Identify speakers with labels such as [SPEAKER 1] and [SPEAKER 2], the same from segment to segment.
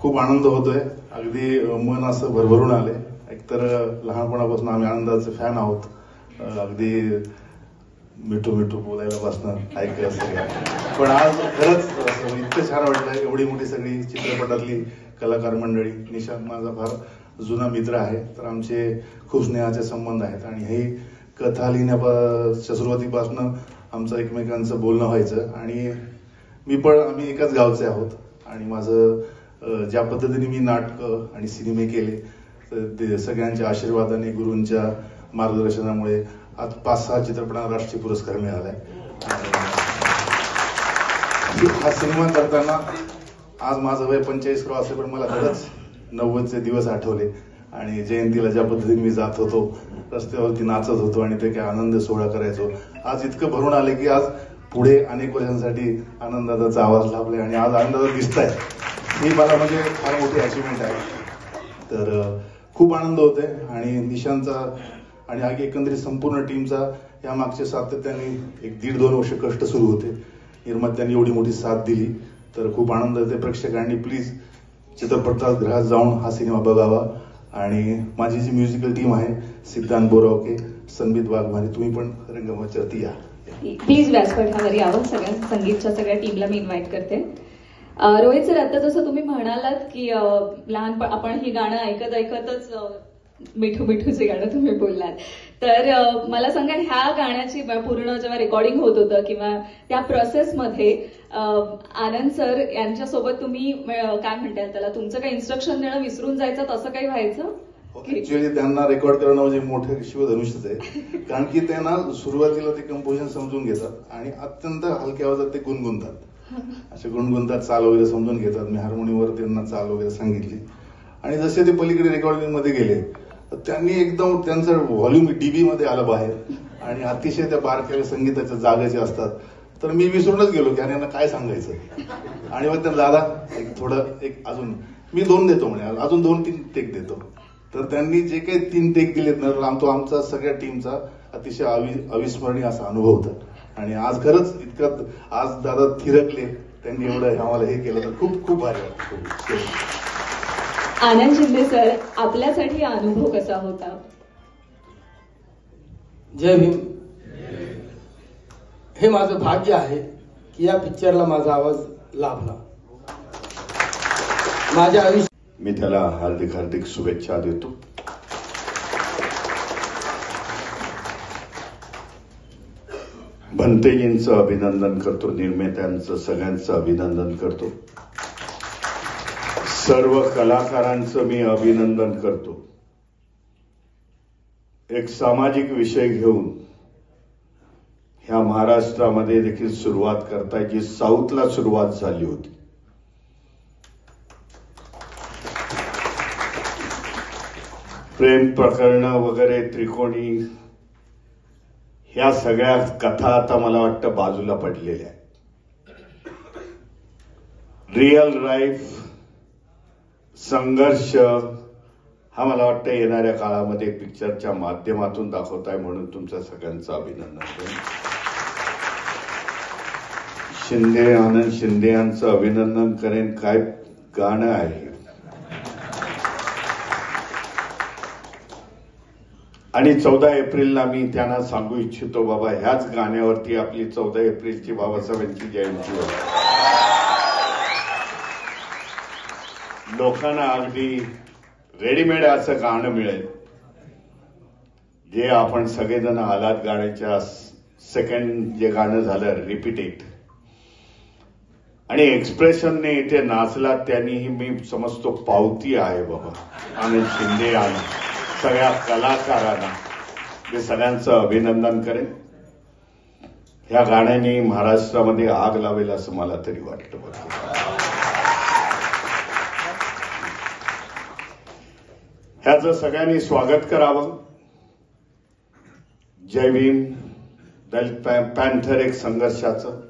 [SPEAKER 1] खूप आनंद होतोय, अगदी मन असं भरभरून आले. एकतर लहानपणापासून आम्ही आनंदाचे फॅन आहोत. अगदी मिठू मिठू बोलायला बसणं ऐकायला सगळ्या. पण आज खरंच इतकं छान वाटलं. एवढी मोठी सगळी चित्रपटातली कलाकार मंडळी. निशांत माझा फार जुना मित्र आहे, तर आमचे खूप स्नेहाचे संबंध आहेत आणि ही कथा लिहिण्याच्या सुरुवातीपासून आमचं एकमेकांचं बोलणं व्हायचं. आणि आम्ही एकाच गावचे आहोत आणि माझं ज्या पद्धतीने मी नाटकं आणि सिनेमे केले तर ते सगळ्यांच्या आशीर्वादाने, गुरूंच्या मार्गदर्शनामुळे आज 5-6 चित्रपटांना राष्ट्रीय पुरस्कार मिळालाय. हा सिनेमा करताना आज माझं वय 45 असेल, पण मला खरंच 90चे दिवस आठवले आणि जयंतीला ज्या पद्धतीने मी जात होतो, रस्त्यावरती नाचत होतो आणि ते काय आनंद सोहळा करायचो. आज इतकं भरून आले की आज पुढे अनेक वर्षांसाठी आनंदाचा आवाज लाभलाय आणि आज आनंदाचा दिसताय. ही मला म्हणजे फार मोठी अचिव्हमेंट आहे. तर खूप आनंद होतोय आणि निशांतचा आणि एकंदरीत संपूर्ण टीमचा या मागच्या सातत्याने 1-1.5-2 वर्ष कष्ट सुरू होते. निर्मात्यांनी एवढी मोठी साथ दिली, तर खूप आनंद होते. प्रेक्षकांनी प्लीज चित्रपटगृहात जाऊन हा सिनेमा बघावा. आणि माझी जी म्युझिकल टीम आहे, सिद्धांत बोरावके, संबित वाघमारे, तुम्ही पण रंगमंचावरती या.
[SPEAKER 2] प्लीज व्यासपीठावर यावं. संगीतच्या सगळ्या टीमला मी इन्व्हाइट करते. रोहित सर, आता जसं तुम्ही म्हणालात की आपण ही गाणं ऐकतच मिठू मिठूचे गाणं तुम्ही बोललात, तर मला सांगा, ह्या गाण्याची पूर्ण जेव्हा रेकॉर्डिंग होत होतं किंवा त्या प्रोसेसमध्ये आनंद सर यांच्यासोबत तुम्ही काय म्हणताय त्याला, तुमचं काही इन्स्ट्रक्शन देणं विसरून जायचं, तसं काही व्हायचं?
[SPEAKER 1] ऍक्च्युअली त्यांना रेकॉर्ड करणं म्हणजे मोठे शिवधनुष्यच आहे. कारण की त्यांना सुरुवातीला ते कंपोजिशन समजून घेतात आणि अत्यंत हलक्या आवाजात ते गुणगुणतात. असे गुणगुणतात, चाल वगैरे समजून घेतात. मी हार्मोनियमवर त्यांना चाल वगैरे सांगितली आणि जसे ते पलीकडे रेकॉर्डिंग मध्ये गेले, त्यांनी एकदम त्यांचं व्हॉल्यूम डीबी मध्ये आलं बाहेर आणि अतिशय त्या बारक्या संगीताच्या जागेचे असतात. तर मी विसरूनच गेलो की यांना काय सांगायचं. आणि मग त्यांना दादा एक अजून मी 2 देतो म्हणे, अजून 2-3 टेक देतो. तर त्यांनी जे काही 3 टेक दिलेत ना, तो आमचा सगळ्या टीमचा अतिशय अविस्मरणीय असा अनुभव होता. आणि आज खरंच इतकं आज दादा थिरकले, त्यांनी एवढं आम्हाला हे केलं, तर खूप खूप भारी वाटतं.
[SPEAKER 2] आनंद शिंदे सर, आपल्यासाठी हा अनुभव कसा होता?
[SPEAKER 3] जय भीम. हे माझं भाग्य आहे की या पिक्चरला माझा आवाज लाभला. माझ्या आयुष्यात
[SPEAKER 4] मी त्याला हार्दिक हार्दिक शुभेच्छा देतो. भंतेजींचं अभिनंदन करतो, निर्मात्यांचं सगळ्यांचं अभिनंदन करतो, सर्व कलाकारांचं मी अभिनंदन करतो. एक सामाजिक विषय घेऊन ह्या महाराष्ट्रामध्ये देखील सुरुवात करताय, जी साऊथला सुरुवात झाली होती. प्रेम प्रकरण वगैरे, त्रिकोणी, ह्या सगळ्या कथा आता मला वाटतं बाजूला पडलेल्या आहेत. रिअल लाईफ संघर्ष हा मला वाटतं येणाऱ्या काळामध्ये पिक्चरच्या माध्यमातून दाखवताय, म्हणून तुमच्या सगळ्यांचं अभिनंदन. आनंद शिंदे यांचं अभिनंदन करेन. काय गाणं आहे. आणि 14 एप्रिलला मी त्यांना सांगू इच्छितो, बाबा ह्याच गाण्यावरती आपली 14 एप्रिलची बाबासाहेबांची जयंती होती. लोकांना अगदी रेडीमेड असं गाणं मिळेल, जे आपण सगळेजण आलात गाण्याच्या सेकंड जे गाणं झालं रिपीटेड आणि एक्सप्रेशनने इथे नाचलात, त्यांनीही मी समजतो पावती आहे बाबा. आनंद शिंदे आणि सगळ्या कलाकारांना मी सगळ्यांचं अभिनंदन करेन. ह्या गाण्याने महाराष्ट्रामध्ये आग लावेल असं मला तरी वाटतं. ह्याचं सगळ्यांनी स्वागत करावं. जय भीम. दलित पॅन्थर एक संघर्षाचं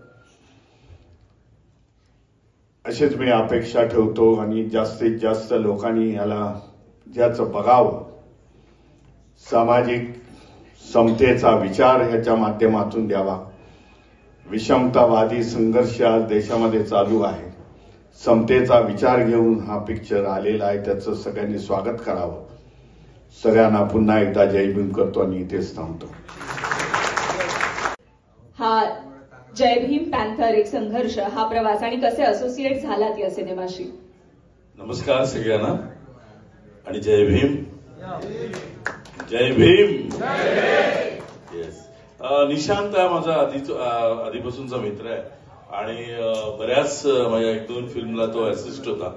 [SPEAKER 4] अशीच मी अपेक्षा ठेवतो आणि जास्तीत जास्त लोकांनी ह्याला ज्याचं बघावं. सामाजिक समतेचा विचार ह्याच्या माध्यमातून द्यावा. विषमतावादी संघर्ष आज देशामध्ये चालू आहे. समतेचा विचार घेऊन हा पिक्चर आलेला आहे, त्याचं सगळ्यांनी स्वागत करावं. सगळ्यांना पुन्हा एकदा जय भीम करतो आणि इथेच थांबतो.
[SPEAKER 2] हा जय भीम पॅन्थर एक संघर्ष, हा प्रवास आणि कसे असोसिएट झालात या सिनेमाशी?
[SPEAKER 5] नमस्कार सगळ्यांना आणि जय भीम. जय भीम. येस. निशांत हा माझा आधीपासूनचा मित्र आहे आणि बऱ्याच माझ्या 1-2 फिल्मला तो असिस्ट होता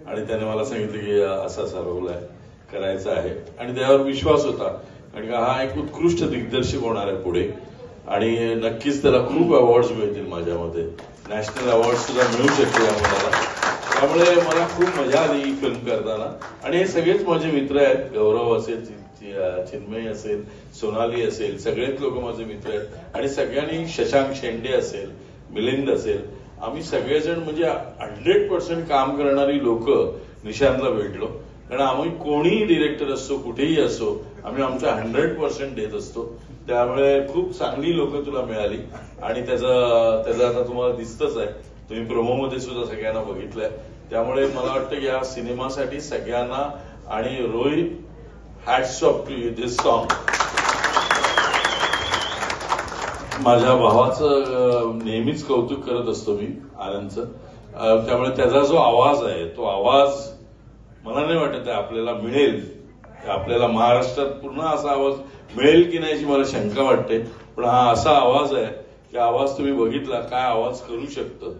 [SPEAKER 5] आणि त्याने मला सांगितलं की असा रोल आहे, करायचा आहे आणि त्यावर विश्वास होता कारण का हा एक उत्कृष्ट दिग्दर्शक होणार आहे पुढे आणि नक्कीच त्याला खूप अवॉर्ड्स मिळतील. माझ्या मते नॅशनल अवॉर्ड सुद्धा मिळू शकते या मुलाला. त्यामुळे मला खूप मजा आली ही फिल्म करताना आणि हे सगळेच माझे मित्र आहेत. गौरव असेल, चिन्मय असेल, सोनाली असेल, सगळेच लोक माझे मित्र आहेत आणि सगळ्यांनी, शशांक शेंडे असेल, मिलिंद असेल, आम्ही सगळेजण म्हणजे 100% काम करणारी लोक निशांतला भेटलो. कारण आम्ही कोणीही डिरेक्टर असतो, कुठेही असो, आम्ही आमचा 100% देत असतो. त्यामुळे खूप चांगली लोक तुला मिळाली आणि त्याचं आता तुम्हाला दिसतच आहे, तुम्ही प्रोमोमध्ये सुद्धा सगळ्यांना बघितलंय. त्यामुळे मला वाटतं की या सिनेमासाठी सगळ्यांना आणि Rohit, hats off to you this song. माझ्या भावाचं नेहमीच कौतुक करत असतो मी, आनंदचं. त्यामुळे त्याचा जो आवाज आहे तो आवाज मला नाही वाटत आपल्याला मिळेल, आपल्याला महाराष्ट्रात पूर्ण असा आवाज मिळेल की नाही याची मला शंका वाटते. पण हा असा आवाज आहे की आवाज तुम्ही बघितला काय आवाज करू शकतं.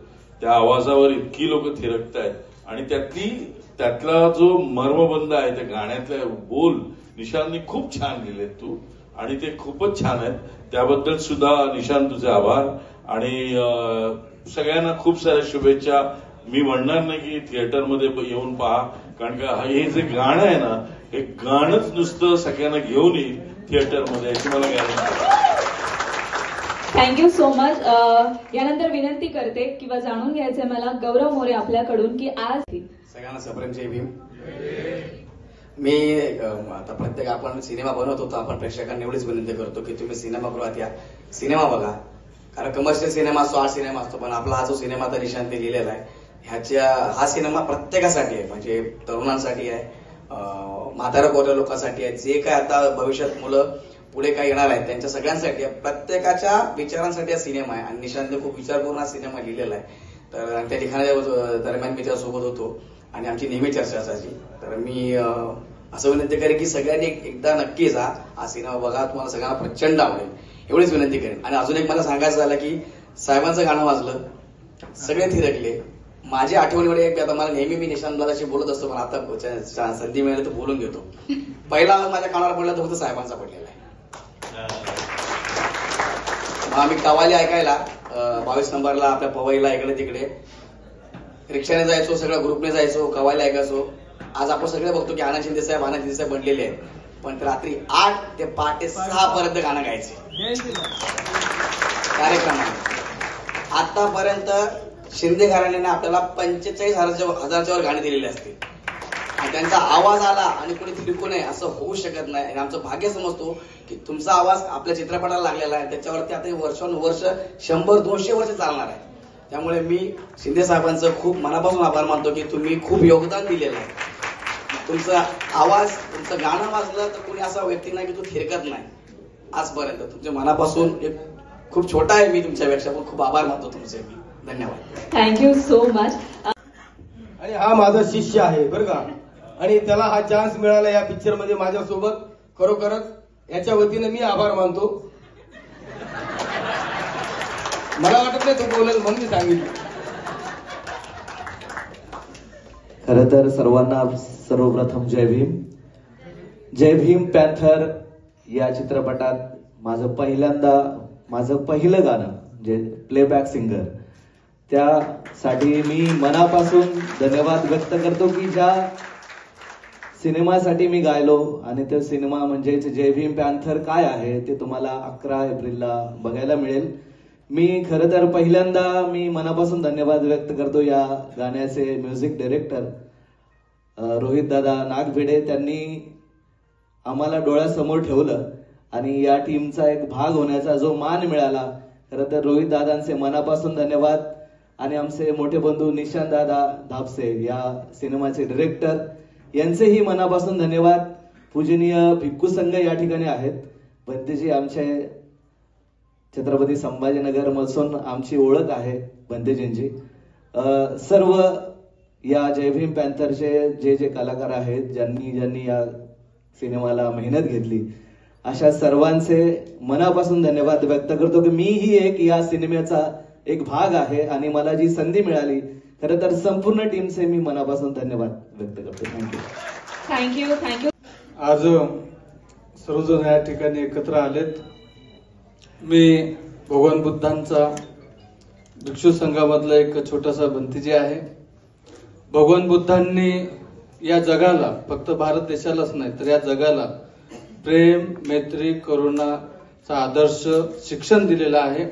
[SPEAKER 5] त्या आवाजावर इतकी लोक थिरकतायत आणि त्यातला जो मर्मबंध आहे त्या गाण्यातले बोल निशांतनी खूप छान लिहिलेत तू आणि ते खूपच छान आहेत. त्याबद्दल सुद्धा निशांत तुझे आभार आणि सगळ्यांना खूप साऱ्या शुभेच्छा. मी म्हणणार नाही की थिएटरमध्ये येऊन पहा, कारण का हे जे गाणं आहे ना, हे गाणंच नुसतं सगळ्यांना घेऊन येईल थिएटरमध्ये याची मला गॅरंटी.
[SPEAKER 2] Thank you so much. यानंतर विनंती करते किंवा जाणून घ्यायचंय मला गौरव मोरे आपल्याकडून की आज
[SPEAKER 6] सगळ्यांना सप्रेम जय भीम. मी आता प्रत्येक आपण सिनेमा बनवत होतो, आपण प्रेक्षकांना एवढीच विनंती करतो की तुम्ही सिनेमागृहात या, सिनेमा बघा. कारण कमर्शियल सिनेमा असतो, आर्ट सिनेमा असतो, पण आपला हा जो सिनेमा आता निशांतने लिहिलेला आहे हा सिनेमा प्रत्येकासाठी आहे. म्हणजे तरुणांसाठी आहे, म्हाताऱ्या गोऱ्या लोकांसाठी आहे, जे काय आता भविष्यात मुलं पुढे काय येणार आहेत त्यांच्या सगळ्यांसाठी आहे. प्रत्येकाच्या विचारांसाठी हा सिनेमा आहे आणि निशांतने खूप विचार करून हा सिनेमा लिहिलेला आहे. तर त्या लिखाणाच्या दरम्यान मी त्यासोबत होतो आणि आमची नेहमी चर्चा असायची. तर मी असं विनंती करेन की सगळ्यांनी एकदा नक्की जा, हा सिनेमा बघा, तुम्हाला सगळ्यांना प्रचंड आवडेल एवढीच विनंती करेन. आणि अजून एक मला सांगायचं झालं की साहेबांचं गाणं वाजलं, सगळे थिरकले. माझी आठवणीमध्ये एक, आता मला नेहमी मी निशांत दादाशी बोलत असतो, पण आता संधी मिळाली तर बोलून घेतो. पहिला माझ्या कानावर पडला तो फक्त साहेबांचा पडलेला आहे. मग आम्ही कवाली ऐकायला 22 नंबरला आपल्या पवईला इकडे तिकडे रिक्षाने जायचो, सगळ्या ग्रुपने जायचो, कवाली ऐकायचो. आज आपण सगळे बघतो की आनंद शिंदे साहेब बनलेले आहेत, पण रात्री 8 ते पहाटे 6 पर्यंत गाणं गायचे कार्यक्रमात. आतापर्यंत शिंदे घराण्याने आपल्याला 45,000च्या वर गाणी दिलेली असते आणि त्यांचा आवाज आला आणि कोणी थिरकू नये असं होऊ शकत नाही. आणि आमचं भाग्य समजतो की तुमचा आवाज आपल्या चित्रपटाला लागलेला आहे, त्याच्यावरती आता वर्षानुवर्ष 100-200 वर्ष चालणार आहे. त्यामुळे मी शिंदे साहेबांचं खूप मनापासून आभार मानतो की तुम्ही खूप योगदान दिलेलं आहे. तुमचा आवाज, तुमचं गाणं वाजलं तर कोणी असा व्यक्ती नाही की तो थिरकत नाही आजपर्यंत. तुमच्या मनापासून एक खूप छोटा आहे मी तुमच्यापेक्षा, पण खूप आभार मानतो तुमचे मी. धन्यवाद.
[SPEAKER 2] Thank you so much.
[SPEAKER 3] आणि हा माझा शिष्य आहे बरं का, आणि त्याला हा चान्स मिळाला या पिक्चर मध्ये माझ्यासोबत. खरोखरच याच्या वतीने मी आभार मानतो. मला वाटत नाही तो बोलेल म्हणून मी सांगितलं.
[SPEAKER 7] खरं तर सर्वांना सर्वप्रथम जय भीम. जय भीम पॅन्थर या चित्रपटात माझं पहिलं गाणं जे प्लेबॅक सिंगर, त्यासाठी मी मनापासून धन्यवाद व्यक्त करतो की ज्या सिनेमासाठी मी गायलो. आणि तो सिनेमा म्हणजेच जय भीम पॅन्थर काय आहे ते तुम्हाला 11 एप्रिलला बघायला मिळेल. मी खरं तर पहिल्यांदा मी मनापासून धन्यवाद व्यक्त करतो या गाण्याचे म्युझिक डायरेक्टर रोहित दादा नागभिडे. त्यांनी आम्हाला डोळ्यासमोर ठेवलं आणि या टीमचा एक भाग होण्याचा जो मान मिळाला, खरं तर रोहित दादांचे मनापासून धन्यवाद. आणि आमचे मोठे बंधू निशांत दादा धापसे या सिनेमाचे डिरेक्टर यांचेही मनापासून धन्यवाद. पूजनीय भिक्खू संघ या ठिकाणी आहेत. बंतेजी आमचे छत्रपती संभाजीनगर मधून आमची ओळख आहे बंतेजींची. सर्व या जय भीम पॅन्थरचे जे जे कलाकार आहेत ज्यांनी या सिनेमाला मेहनत घेतली अशा सर्वांचे मनापासून धन्यवाद व्यक्त करतो की मीही एक या सिनेमाचा एक भाग आहे आणि मला जी संधी मिळाली खरं तर संपूर्ण टीमचे मी मनापासून धन्यवाद व्यक्त करतो.
[SPEAKER 2] थँक्यू. थँक्यू.
[SPEAKER 8] आज सर्वजण या ठिकाणी एकत्र आलेत. मी भगवान बुद्धांचा भिक्षू संघामधला एक छोटासा भंतीजी आहे. भगवान बुद्धांनी या जगाला फक्त भारत देशालाच नाही तर या जगाला प्रेम मैत्री करुणाचा आदर्श शिक्षण दिलेला आहे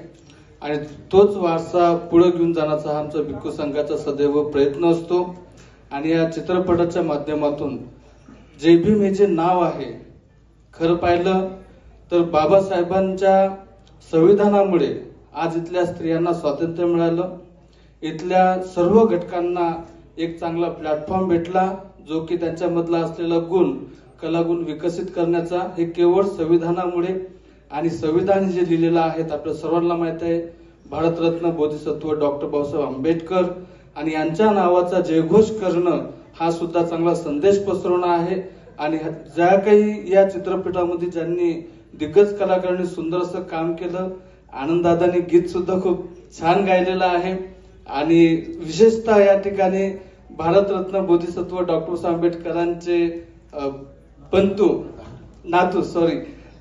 [SPEAKER 8] आणि तोच वारसा पुढे घेऊन जाण्याचा आमचा भिक्खू संघाचा सदैव प्रयत्न असतो. आणि या चित्रपटाच्या माध्यमातून जय भीम हे जे नाव आहे खरं पाहिलं तर बाबासाहेबांच्या संविधानामुळे आज इथल्या स्त्रियांना स्वातंत्र्य मिळालं. इथल्या सर्व घटकांना एक चांगला प्लॅटफॉर्म भेटला जो की त्यांच्यामधला असलेला गुण कलागुण विकसित करण्याचा हे केवळ संविधानामुळे. आणि संविधान जे लिहिलेलं आहे आपल्या सर्वांना माहित आहे भारतरत्न बोधिसत्व डॉक्टर बाबासाहेब आंबेडकर आणि यांच्या नावाचा जयघोष करणं हा सुद्धा चांगला संदेश पसरवणं आहे. आणि ज्या काही या चित्रपटामध्ये ज्यांनी दिग्गज कलाकारांनी सुंदर असं काम केलं. आनंददादांनी गीत सुद्धा खूप छान गायलेलं आहे. आणि विशेषतः या ठिकाणी भारतरत्न बोधिसत्व डॉक्टर आंबेडकरांचे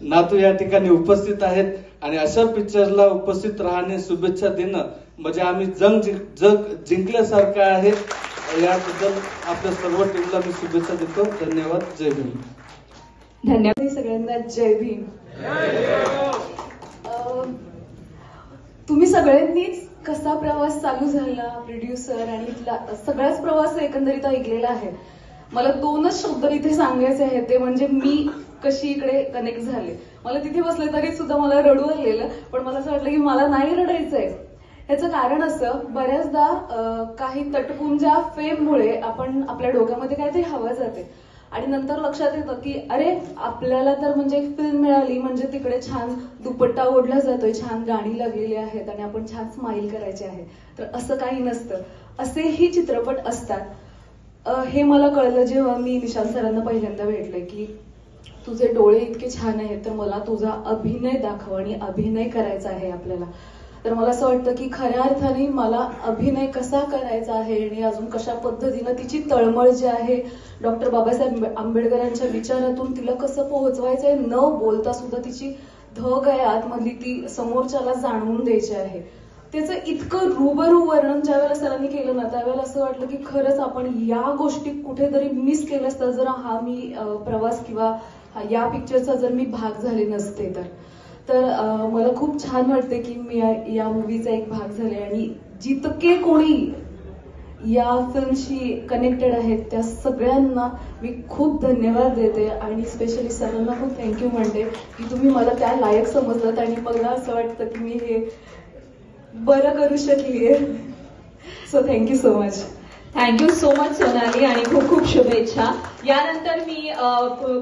[SPEAKER 8] नातू या ठिकाणी उपस्थित आहेत. आणि अशा पिक्चरला उपस्थित राहणे शुभेच्छा देणं म्हणजे आम्ही जग जिंकल्यासारखं आहे. याबद्दल आपल्या सर्व टीमला मी शुभेच्छा देतो. धन्यवाद. जय भीम.
[SPEAKER 2] धन्यवाद
[SPEAKER 9] सगळ्यांना. जय भीम. तुम्ही सगळ्यांनीच कसा प्रवास चालू झाला प्रोड्युसर आणि इथला सगळाच प्रवास एकंदरीत ऐकलेला आहे. मला 2च शब्द इथे सांगायचे आहेत ते म्हणजे मी कशी इकडे कनेक्ट झाले. मला तिथे बसले तरी सुद्धा मला रडू आलेलं पण मला असं वाटलं की मला नाही रडायचंय. ह्याचं कारण असं बऱ्याचदा काही तटपुंजा फेममुळे आपण आपल्या डोक्यामध्ये काहीतरी हवं जाते आणि नंतर लक्षात येतं की अरे आपल्याला तर म्हणजे एक फिल्म मिळाली म्हणजे तिकडे छान दुपट्टा ओढला जातोय छान गाणी लागलेली आहेत आणि आपण छान स्माइल करायचे आहे. तर असं काही नसतं. असेही चित्रपट असतात. हे मला कळलं जेव्हा मी निशांत सरांना पहिल्यांदा भेटले की तुझे डोळे इतके छान आहेत तर मला तुझा अभिनय दाखव आणि अभिनय करायचा आहे आपल्याला. तर मला असं वाटतं की खऱ्या अर्थाने मला अभिनय कसा करायचा आहे आणि अजून कशा पद्धतीनं तिची तळमळ जी आहे डॉक्टर बाबासाहेब आंबेडकरांच्या विचारातून तिला कसं पोहोचवायचंय न बोलता सुद्धा तिची धग आहे आतमधली ती समोरच्याला जाणवून द्यायची आहे. त्याचं इतकं रूबरू वर्णन ज्या वेळेला सरांनी केलं ना त्यावेळेला असं वाटलं की खरंच आपण या गोष्टी कुठेतरी मिस केल्या असतात जर हा मी प्रवास किंवा या पिक्चरचा जर मी भाग झाले नसते तर मला खूप छान वाटते की मी या मूवीचा एक भाग झाले आणि जितके कोणी या फिल्मशी कनेक्टेड आहेत त्या सगळ्यांना मी खूप धन्यवाद देते आणि स्पेशली सरांना खूप थँक्यू म्हणते की तुम्ही मला त्या लायक समजलात आणि मला असं वाटतं की मी हे बरं करू शकलीये. So thank you so much.
[SPEAKER 2] Thank you so much Sonali आणि खूप खूप शुभेच्छा. यानंतर मी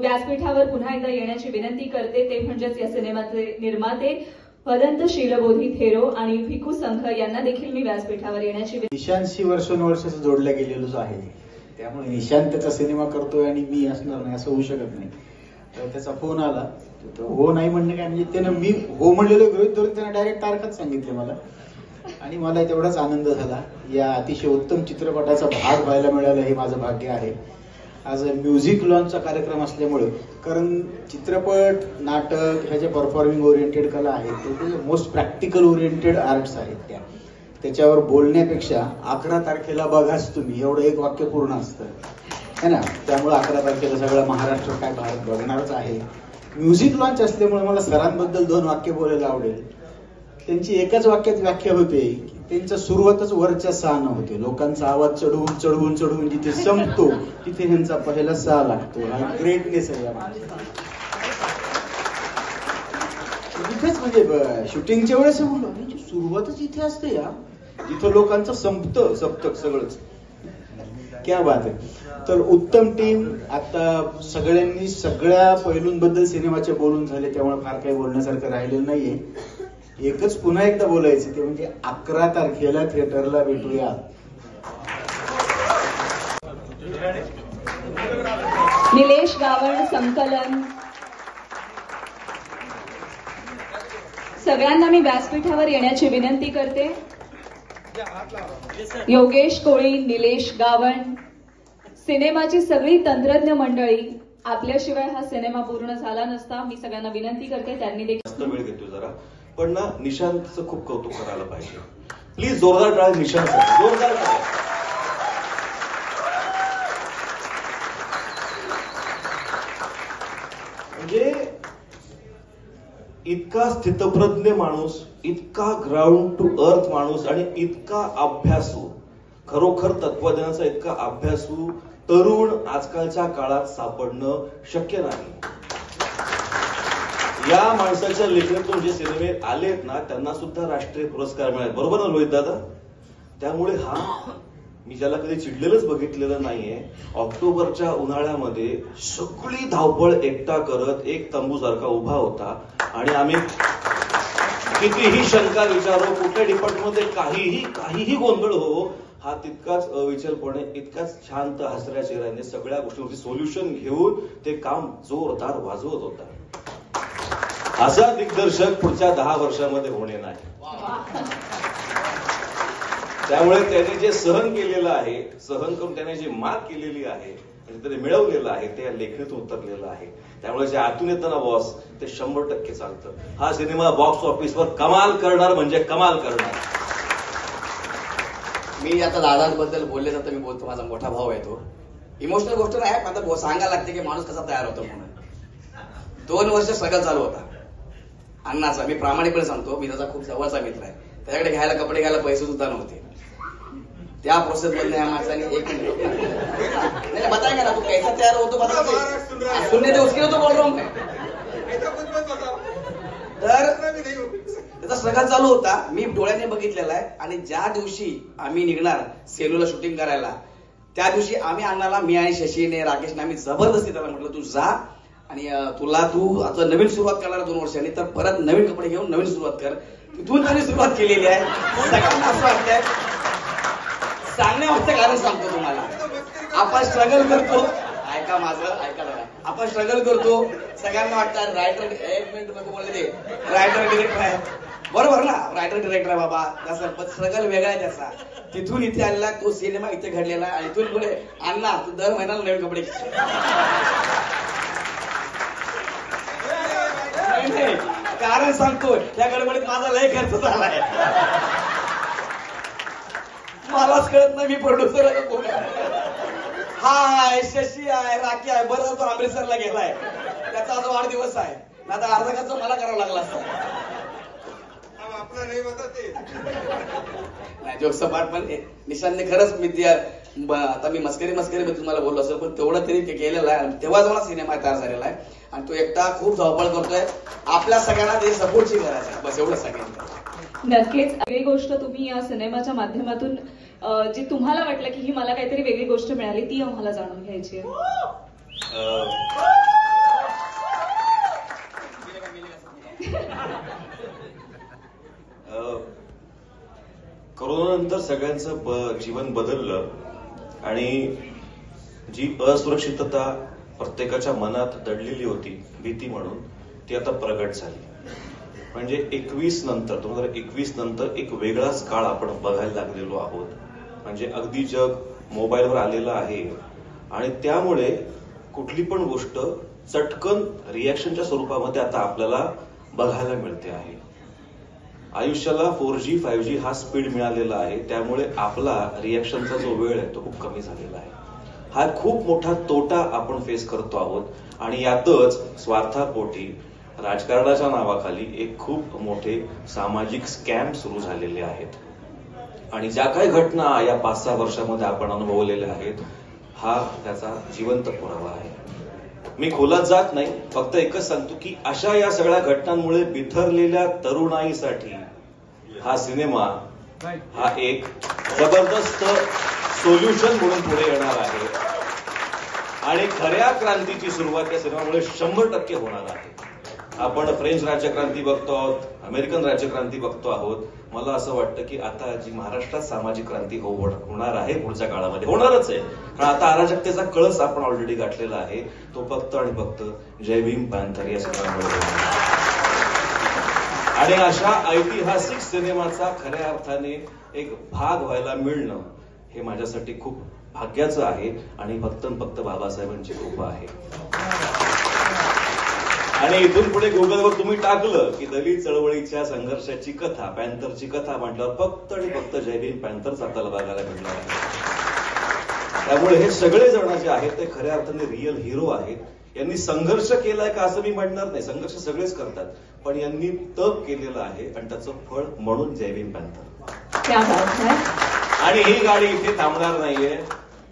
[SPEAKER 2] व्यासपीठावर पुन्हा एकदा येण्याची विनंती करते ते म्हणजेच या सिनेमाचे निर्माते वदंत शीलबोधी थेरो आणि भिक्खू संघ यांना देखील मी व्यासपीठावर येण्याची
[SPEAKER 10] निशांतशी वर्षानुवर्ष जोडल्या गेलेलोच आहे त्यामुळे निशांत त्याचा सिनेमा करतोय आणि मी असणार नाही असं होऊ शकत नाही. तर त्याचा फोन आला हो नाही म्हणणं काय म्हणजे त्यानं मी हो म्हणलेलं गृहीत धरून त्यानं डायरेक्ट तारखाच सांगितले मला आणि मला तेवढाच आनंद झाला. या अतिशय उत्तम चित्रपटाचा भाग व्हायला मिळालं हे माझं भाग्य आहे. आज म्युझिक लॉन्चचा कार्यक्रम असल्यामुळे कारण चित्रपट नाटक ह्या ज्या परफॉर्मिंग ओरिएंटेड कला आहेत ते मोस्ट प्रॅक्टिकल ओरिएंटेड आर्ट्स आहेत त्याच्यावर बोलण्यापेक्षा 11 तारखेला बघाच तुम्ही एवढं एक वाक्य पूर्ण असतं है ना. त्यामुळे 11 तारखेला सगळं महाराष्ट्र काय भारत बघणारच आहे. म्युझिक लॉन्च असल्यामुळे मला सरांबद्दल 2 वाक्य बोलायला आवडेल. त्यांची एकाच वाक्यात व्याख्या होते त्यांच्या सुरुवातच वरच्या सा न होते. लोकांचा आवाज चढवून चढवून चढवून जिथे संपतो तिथे ह्यांचा पहिला सा लागतो. हा ग्रेटनेस आहे या माणसाचा. तिथेच म्हणजे शूटिंगच्या वेळेस सुरुवातच इथे असते या इथं लोकांचं संपतं सप्तक सगळंच. क्या बात आहे. तर उत्तम टीम. आता सगळ्यांनी सगळ्या पैलूंबद्दल सिनेमाचे बोलून झाले, त्यामुळे फार काही बोलण्यासारखं राहिलेलं नाहीये. एकच पुन्हा एकदा बोलायचं ते म्हणजे 11 तारखेला थिएटरला भेटूया.
[SPEAKER 2] निलेश गावण संकलन. सगळ्यांना मी व्यासपीठावर येण्याची विनंती करते. योगेश कोळी, निलेश गावण, सिनेमाची सगळी तंत्रज्ञ मंडळी, आपल्याशिवाय हा सिनेमा पूर्ण झाला नसता. मी सगळ्यांना विनंती करते त्यांनी देखील
[SPEAKER 11] जास्त वेळ घेतो जरा, पण ना निशांतचं खूप कौतुक करायला पाहिजे. प्लीज जोरदार टाळ्या निशांतसाठी, जोरदार टाळ्या. म्हणजे इतका स्थितप्रज्ञ माणूस, इतका ग्राउंड टू अर्थ माणूस आणि इतका अभ्यासू, खरोखर तत्वज्ञानाचा इतका अभ्यासू तरुण आजकालच्या काळात सापडणं शक्य नाही. या माणसाच्या लेखनातून जे सिनेमे आलेत ना त्यांना सुद्धा राष्ट्रीय पुरस्कार मिळाले, बरोबर ना रोहित दादा? त्यामुळे हा मी ज्याला कधी चिडलेलंच बघितलेलं नाहीये, ऑक्टोबरच्या उन्हाळ्यामध्ये सगळी धावपळ एकटा करत एक तंबूसारखा उभा होता आणि आम्ही कितीही शंका विचारो, कुठल्या डिपार्टमेंटमध्ये काहीही गोंधळ हो, हा तितकाच अविचलपणे, इतकाच शांत हसऱ्या चेहऱ्याने सगळ्या गोष्टींवरती सोल्युशन घेऊन ते काम जोरदार वाजवत होता. असा दिग्दर्शक पुढच्या 10 वर्षामध्ये होणे नाही. त्यामुळे त्याने जे सहन केलेलं आहे, सहन करून त्याने जी मात केलेली आहे, त्याने मिळवलेलं आहे, ते लेखणीत उतरलेलं आहे. त्यामुळे जे आतून येतं ना बॉस, ते 100% चालतं. हा सिनेमा बॉक्स ऑफिसवर कमाल करणार म्हणजे कमाल करणार.
[SPEAKER 6] मी आता दादांबद्दल बोलले जातं, मी बोलतो माझा मोठा भाऊ आहे तो. इमोशनल गोष्ट नाही, आता सांगायला लागते की माणूस कसा तयार होतो म्हणून. 2 वर्ष स्ट्रगल चालू होता अण्णाचा. मी प्रामाणिकपणे सांगतो, मी त्याचा खूप जवळचा मित्र आहे. त्याच्याकडे घ्यायला कपडे घ्यायला पैसे सुद्धा नव्हते. त्या प्रोसेस मधले या माणसाने 1 मिनिट नाही बताएगा ना तू कैसा तयार होतो, सुनने दे उसके तो बोल रहा हूं मैं. तर त्याचा स्ट्रगल चालू होता, मी डोळ्याने बघितलेला आहे. आणि ज्या दिवशी आम्ही निघणार सेलूला शूटिंग करायला, त्या दिवशी आम्ही अण्णाला, मी आणि शशीने, राकेशने, आम्ही जबरदस्ती त्याला म्हटलं तू जा आणि तू आता नवीन सुरुवात करणार 2 वर्षांनी, तर परत नवीन कपडे घेऊन नवीन सुरुवात कर. तिथून त्यांनी सुरुवात केलेली आहे. सगळ्यांना असं वाटतंय, सांगण्यामागचं कारण सांगतो तुम्हाला. आपण स्ट्रगल करतो, ऐका माझं, ऐका जरा. आपण स्ट्रगल करतो, सगळ्यांना वाटतं रायटर, 1 मिनिट नको बोलले ते, रायटर डिरेक्टर आहे, बरोबर ना, रायटर डिरेक्टर आहे बाबा, तसं. पण स्ट्रगल वेगळा आहे त्याचा. तिथून इथे आलेला तो सिनेमा इथे घडलेला आणि इथून पुढे अण्णा तू दर महिन्याला नवीन कपडे कारण सांगतो, त्या गडबडीत माझा लय खर्च झालाय. मलाच कळत नाही मी प्रोड्युसर आहे कोण. हा आहे, शशी आहे, राखी आहे, बरं तो अमृतसरला गेलाय, त्याचा आज वाढदिवस आहे. आता अर्धा खर्च मला करावा लागला असता. नाही जोक सपाट, पण निशांतने खरंच आता मी मस्करी तुम्हाला बोललो असेल, पण तेवढं तरी केलेलं आहे. तेव्हा मला सिनेमा तयार झालेला आहे आणि तो एकटा खूप धावपळ करतोय. आपल्या सगळ्यांना ते सपोर्टची गरज आहे, बस एवढं सांगेन.
[SPEAKER 2] नक्कीच वेगळी गोष्ट तुम्ही या सिनेमाच्या माध्यमातून जी तुम्हाला वाटलं की ही मला काहीतरी वेगळी गोष्ट मिळाली, ती आम्हाला जाणून घ्यायची आहे.
[SPEAKER 11] कोरोनानंतर सगळ्यांचं जीवन बदललं आणि जी असुरक्षितता प्रत्येकाच्या मनात दडलेली होती, भीती म्हणून, ती आता प्रगट झाली. म्हणजे 2021 नंतर एक वेगळाच काळ आपण बघायला लागलेलो आहोत. म्हणजे अगदी जग मोबाईलवर आलेलं आहे आणि त्यामुळे कुठली पण गोष्ट चटकन रिॲक्शनच्या स्वरूपामध्ये आता आपल्याला बघायला मिळते आहे. आयुष्याला 4G 5G हा स्पीड मिळालेला आहे, त्यामुळे आपला रिॲक्शनचा जो वेळ आहे तो खूप कमी झालेला आहे. हा खूप मोठा तोटा आपण फेस करतो आहोत आणि यातच स्वार्थापोटी राजकारणाच्या नावाखाली एक खूप मोठे सामाजिक स्कॅम सुरू झालेले आहेत. आणि ज्या काही घटना या 5-6 वर्षामध्ये आपण अनुभवलेल्या आहेत, हा त्याचा जिवंत पुरावा आहे. मी खोलात जात नाही, फक्त एकच सांगतो की अशा या सगळ्या घटनांमुळे बिथरलेल्या तरुणाईसाठी हा सिनेमा हा एक जबरदस्त सोल्युशन म्हणून पुढे येणार आहे आणि खऱ्या क्रांतीची सुरुवात या सिनेमामुळे 100% होणार आहे. आपण फ्रेंच राज्यक्रांती बघतो आहोत, अमेरिकन राज्यक्रांती बघतो आहोत. मला असं वाटतं की आता जी महाराष्ट्रात सामाजिक क्रांती होणार आहे पुढच्या काळामध्ये होणारच आहे. कारण आता अराजकतेचा कळस आपण ऑलरेडी गाठलेला आहे. तो फक्त आणि फक्त जय भीम पॅन्थर या सिनेमामुळे आणि अशा ऐतिहासिक सिनेमाचा खऱ्या अर्थाने एक भाग व्हायला मिळणं हे माझ्यासाठी खूप भाग्याचं आहे आणि फक्त बाबासाहेबांची कृपा आहे. आणि इथून पुढे गुगलवर तुम्ही टाकलं की दलित चळवळीच्या संघर्षाची कथा, पॅन्थरची कथा म्हटल्यावर फक्त आणि फक्त जय भीम पॅन्थरच आपल्याला बघायला मिळणार आहे. त्यामुळे हे सगळे जण जे आहेत ते खऱ्या अर्थाने रिअल हिरो आहेत. यांनी संघर्ष केलाय का असं मी म्हणणार नाही, संघर्ष सगळेच करतात, पण यांनी तप केलेलं आहे आणि त्याचं फळ म्हणून जय भीम पॅन्थर. आणि ही गाडी इथे थांबणार नाहीये.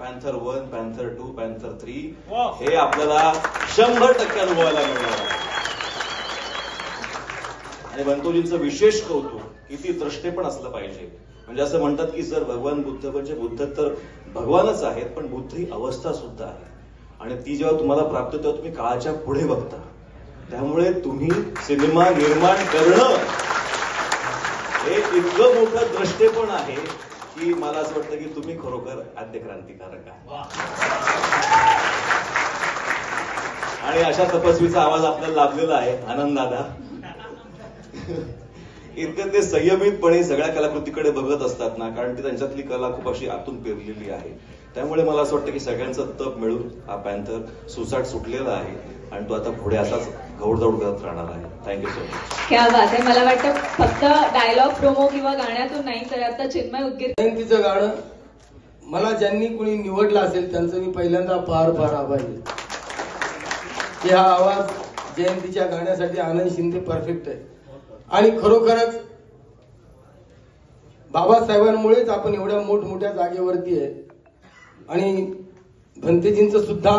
[SPEAKER 11] पॅन्थर 1, पॅन्थर 2, पॅन्थर 3 हे आपल्याला 100% अनुभवायला मिळणार आहे. आणि बंतोजींचं विशेष कौतुक, किती द्रष्टे पण असलं पाहिजे. म्हणजे असं म्हणतात की सर भगवान बुद्ध म्हणजे बुद्ध तर भगवानच आहेत, पण बुद्ध ही अवस्था सुद्धा आहे आणि ती जेव्हा तुम्हाला प्राप्त होते तेव्हा तुम्ही काळाच्या पुढे बघता. त्यामुळे तुम्ही सिनेमा निर्माण करणं हे इतकं मोठं द्रष्टेपण आहे की मला असं वाटतं की तुम्ही खरोखर आद्य क्रांतिकारक आहे. आणि अशा तपस्वीचा आवाज आपल्याला लाभलेला आहे आनंद दादा. इतकं ते संयमितपणे सगळ्या कलाकृतीकडे बघत असतात ना, कारण ती त्यांच्यातली कला खूप अशी आतून पेरलेली आहे. त्यामुळे मला असं वाटतं की सगळ्यांचं तप मिळून हा पॅन्थर सुसाट सुटलेला आहे आणि तो आता पुढे असाच घौडदौड करत राहणार आहे. Thank you so much.
[SPEAKER 2] क्या बात आहे. मला वाटतं फक्त डायलॉग प्रोमो किंवा गाण्यातून नाही तर आता चिन्मय उद्गीर
[SPEAKER 3] जयंतीचं गाणं मला ज्यांनी कुणी निवडलं असेल त्यांचं मी पहिल्यांदा फार फार आभारी की हा आवाज जयंतीच्या गाण्यासाठी आनंद शिंदे परफेक्ट आहे. आणि खरोखरच बाबासाहेबांमुळेच आपण एवढ्या मोठमोठ्या जागेवरती आहे. आणि भंतेजींचं सुद्धा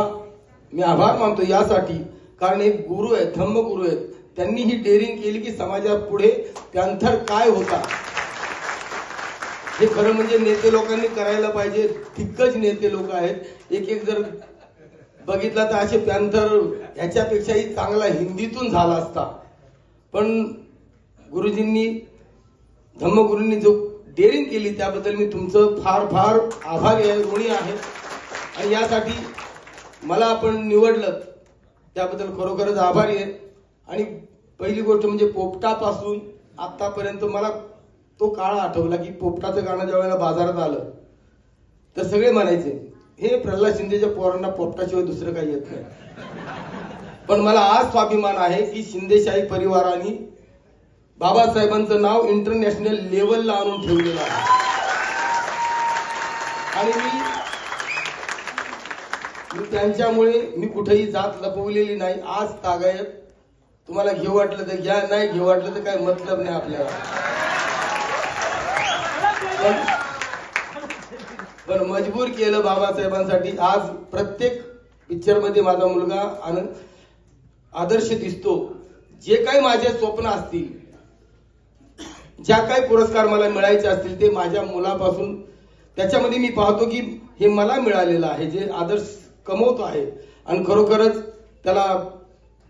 [SPEAKER 3] मी आभार मानतो यासाठी, कारण एक गुरु आहेत, धम्मगुरु आहेत. त्यांनी ही डेअरिंग केली की समाजात पुढे पॅन्थर काय होता हे खरं म्हणजे नेते लोकांनी करायला पाहिजे. दिग्गज नेते लोक आहेत. एक जर बघितला तर असे पॅन्थर ह्याच्यापेक्षाही चांगला हिंदीतून झाला असता. पण गुरुजींनी, धम्मगुरूंनी जो डेअरिंग केली त्याबद्दल मी तुमचं फार फार आभारी आहे, ऋणी आहे. आणि यासाठी मला आपण निवडलं त्याबद्दल खरोखरच आभारी आहे. आणि पहिली गोष्ट म्हणजे पोपटापासून आतापर्यंत मला तो काळ आठवला की पोपटाचं गाणं ज्या वेळेला बाजारात आलं तर सगळे म्हणायचे हे प्रल्हाद शिंदेच्या पोरांना पोपटाशिवाय दुसरं काही येत नाही. पण मला आज स्वाभिमान आहे की शिंदेशाही परिवाराने बाबासाहेबांचं नाव इंटरनॅशनल लेवलला आणून ठेवलेलं आहे. आणि मी त्यांच्यामुळे मी कुठेही जात लपवलेली नाही. आज तागायत तुम्हाला घेऊ वाटलं तर घ्या, नाही घेऊ वाटलं तर काही मतलब नाही आपल्याला. पण मजबूर केलं बाबासाहेबांसाठी. आज प्रत्येक पिक्चर मध्ये माझा मुलगा आनंद आदर्श दिसतो. जे काही माझे स्वप्न असतील, ज्या काही पुरस्कार मला मिळायचे असतील ते माझ्या मुलापासून त्याच्यामध्ये मी पाहतो की हे मला मिळालेलं आहे, जे आदर्श कमवतो आहे. आणि खरोखरच त्याला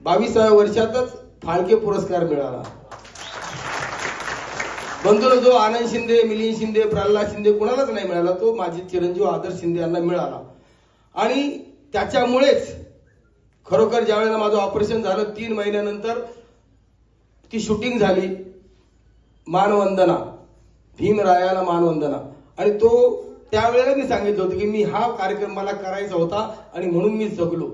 [SPEAKER 3] 22व्या वर्षातच फाळके पुरस्कार मिळाला. बंधूला जो आनंद शिंदे, मिलिंद शिंदे, प्रल्हाद शिंदे कुणालाच नाही मिळाला, तो माझे चिरंजीव आदर्श शिंदे यांना मिळाला. आणि त्याच्यामुळेच खरोखर ज्या वेळेला माझं ऑपरेशन झालं 3 महिन्यानंतर ती शूटिंग झाली, मानवंदना, भीमरायाला मानवंदना. आणि तो त्यावेळेला मी सांगितलं होतं की मी हा कार्यक्रम मला करायचा होता आणि म्हणून मी जगलो.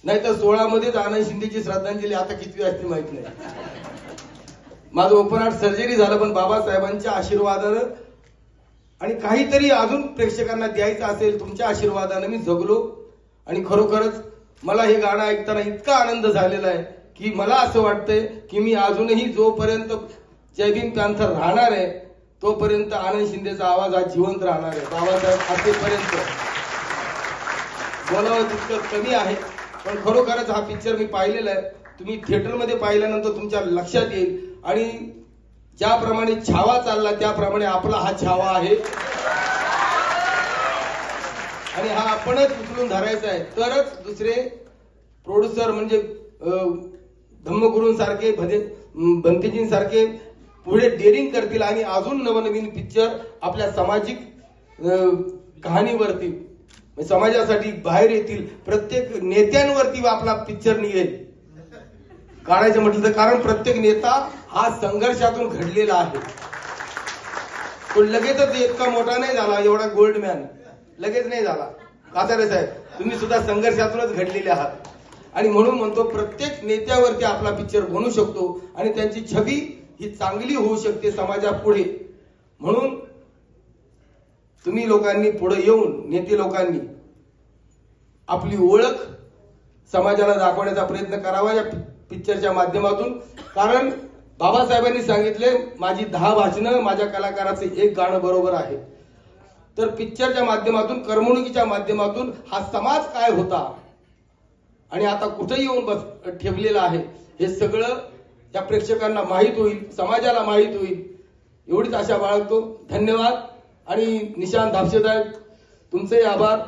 [SPEAKER 3] नाहीतर 16 मध्येच आनंद शिंदेची श्रद्धांजली आता किती असते माहित नाही. माझं ओपन हार्ट सर्जरी झालं, पण बाबासाहेबांच्या आशीर्वादानं आणि काहीतरी अजून प्रेक्षकांना द्यायचं असेल तुमच्या आशीर्वादानं मी जगलो. आणि खरोखरच मला हे गाणं ऐकताना इतका आनंद झालेला आहे की मला असं वाटतंय की मी अजूनही जोपर्यंत जय भीम पॅन्थर राहणार आहे तोपर्यंत आनंद शिंदेचा आवाज हा जिवंत राहणार आहे. बाबासाहेब असेपर्यंत बोलावं तितकं कमी आहे. पण खरोखरच हा पिक्चर मी पाहिलेला आहे. तुम्ही थिएटरमध्ये पाहिल्यानंतर तुमच्या लक्षात येईल. आणि ज्याप्रमाणे छावा चालला त्याप्रमाणे आपला हा छावा आहे आणि हा आपणच उचलून धरायचा आहे. तरच दुसरे प्रोड्युसर म्हणजे धम्मगुरूंसारखे भंतेजींसारखे पुढे डेअरिंग करतील आणि अजून नवनवीन पिक्चर आपल्या सामाजिक कहाणीवरती समाजासाठी बाहेर येतील. प्रत्येक नेत्यांवरती आपला पिक्चर निघेल काढायचं म्हटलं तर, कारण प्रत्येक नेता हा संघर्षातून घडलेला आहे. तो लगेचच इतका मोठा नाही झाला, एवढा गोल्डमॅन लगेच नाही झाला. कासारे साहेब, तुम्ही सुद्धा संघर्षातूनच घडलेले आहात आणि म्हणून म्हणतो प्रत्येक नेत्यावरती आपला पिक्चर बनू शकतो आणि त्यांची छबी ही चांगली होऊ शकते समाजापुढे. म्हणून तुम्ही लोकांनी पुढे येऊन, नेते लोकांनी आपली ओळख समाजाला दाखवण्याचा प्रयत्न करावा या पिक्चरच्या माध्यमातून. कारण बाबासाहेबांनी सांगितले, माझी 10 भाषणं, माझ्या कलाकाराचे 1 गाणं बरोबर आहे. तर पिक्चरच्या माध्यमातून, करमणुकीच्या माध्यमातून हा समाज काय होता आणि आता कुठे येऊन ठेवलेला आहे हे सगळं त्या प्रेक्षकांना माहीत होईल, समाजाला माहीत होईल, एवढीच आशा बाळगतो. धन्यवाद. आणि निशांत धापसे साहेब, तुमचे आभार.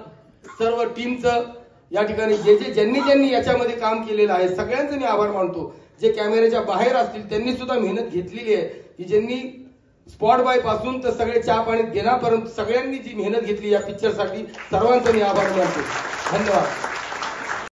[SPEAKER 3] सर्व टीमचं या ठिकाणी ज्यांनी याच्यामध्ये काम केलेलं आहे सगळ्यांचे मी आभार मानतो. जे कॅमेऱ्याच्या बाहेर असतील त्यांनी सुद्धा मेहनत घेतलेली आहे, की ज्यांनी स्पॉट बाय पासून तर सगळे चहा पाणी देण्यापर्यंत सगळ्यांनी जी मेहनत घेतली या पिक्चरसाठी, सर्वांचा मी आभार मानतो. धन्यवाद.